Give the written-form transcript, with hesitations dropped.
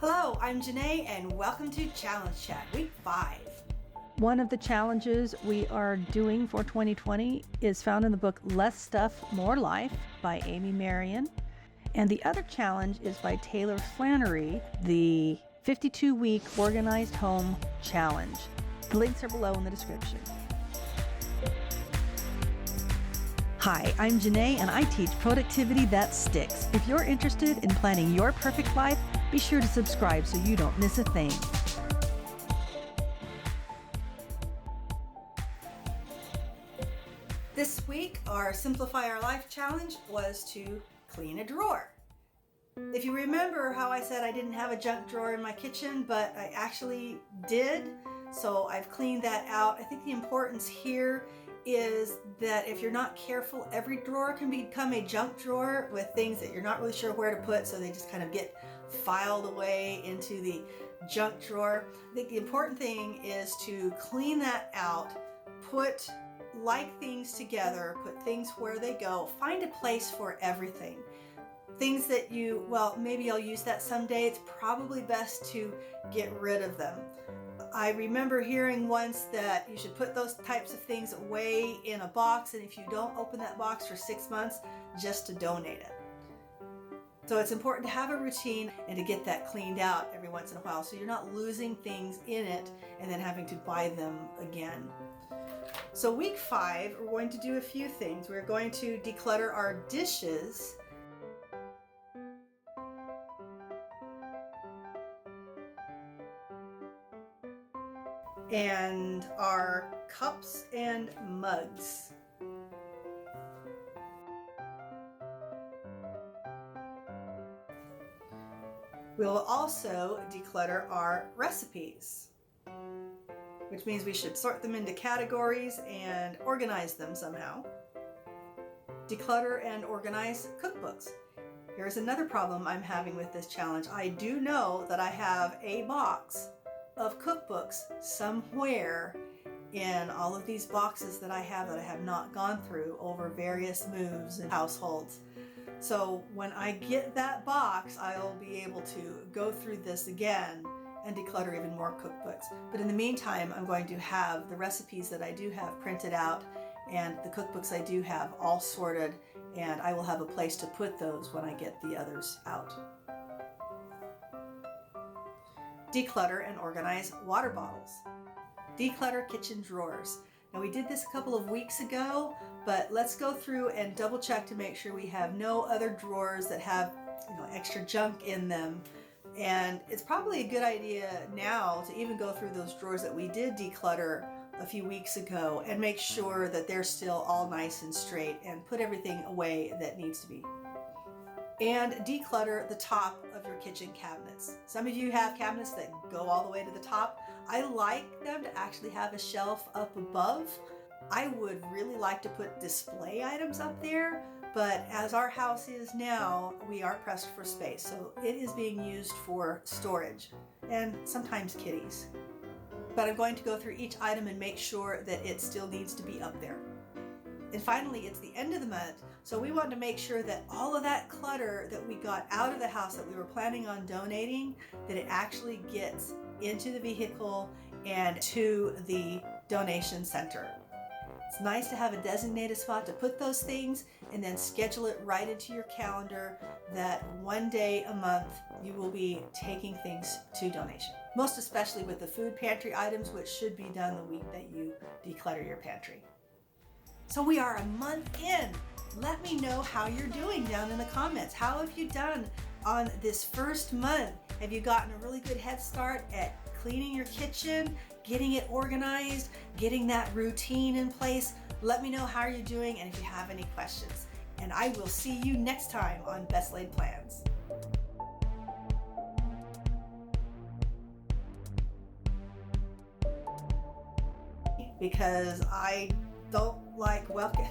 Hello, I'm Janae and welcome to Challenge Chat, week 5. One of the challenges we are doing for 2020 is found in the book Less Stuff, More Life by Amy Marion. And the other challenge is by Taylor Flannery, the 52-week Organized Home Challenge. The links are below in the description. Hi, I'm Janae and I teach productivity that sticks. If you're interested in planning your perfect life, be sure to subscribe so you don't miss a thing. This week, our Simplify Our Life challenge was to clean a drawer. If you remember how I said I didn't have a junk drawer in my kitchen, but I actually did, so I've cleaned that out. I think the importance here is that if you're not careful, every drawer can become a junk drawer with things that you're not really sure where to put, so they just kind of get filed away into the junk drawer. I think the important thing is to clean that out, put like things together, put things where they go, find a place for everything. Things that maybe I'll use that someday, it's probably best to get rid of them. I remember hearing once that you should put those types of things away in a box, and if you don't open that box for 6 months, just to donate it. So it's important to have a routine and to get that cleaned out every once in a while so you're not losing things in it and then having to buy them again. So week 5, we're going to do a few things. We're going to declutter our dishes, and our cups and mugs. We'll also declutter our recipes, which means we should sort them into categories and organize them somehow. Declutter and organize cookbooks. Here's another problem I'm having with this challenge. I do know that I have a box of cookbooks somewhere in all of these boxes that I have not gone through over various moves and households. So when I get that box, I'll be able to go through this again and declutter even more cookbooks. But in the meantime, I'm going to have the recipes that I do have printed out and the cookbooks I do have all sorted, and I will have a place to put those when I get the others out. Declutter and organize water bottles. Declutter kitchen drawers. Now we did this a couple of weeks ago, but let's go through and double check to make sure we have no other drawers that have extra junk in them. And it's probably a good idea now to even go through those drawers that we did declutter a few weeks ago and make sure that they're still all nice and straight and put everything away that needs to be. And declutter the top of your kitchen cabinets. Some of you have cabinets that go all the way to the top. I like them to actually have a shelf up above. I would really like to put display items up there, but as our house is now, we are pressed for space, so it is being used for storage and sometimes kitties. But I'm going to go through each item and make sure that it still needs to be up there. And finally, it's the end of the month, so we want to make sure that all of that clutter that we got out of the house that we were planning on donating, that it actually gets into the vehicle and to the donation center. It's nice to have a designated spot to put those things and then schedule it right into your calendar that one day a month you will be taking things to donation. Most especially with the food pantry items, which should be done the week that you declutter your pantry. So we are a month in. Let me know how you're doing down in the comments. How have you done on this first month? Have you gotten a really good head start at cleaning your kitchen, getting it organized, getting that routine in place? Let me know how you're doing and if you have any questions. And I will see you next time on Best Laid Plans. Because I don't like welcome.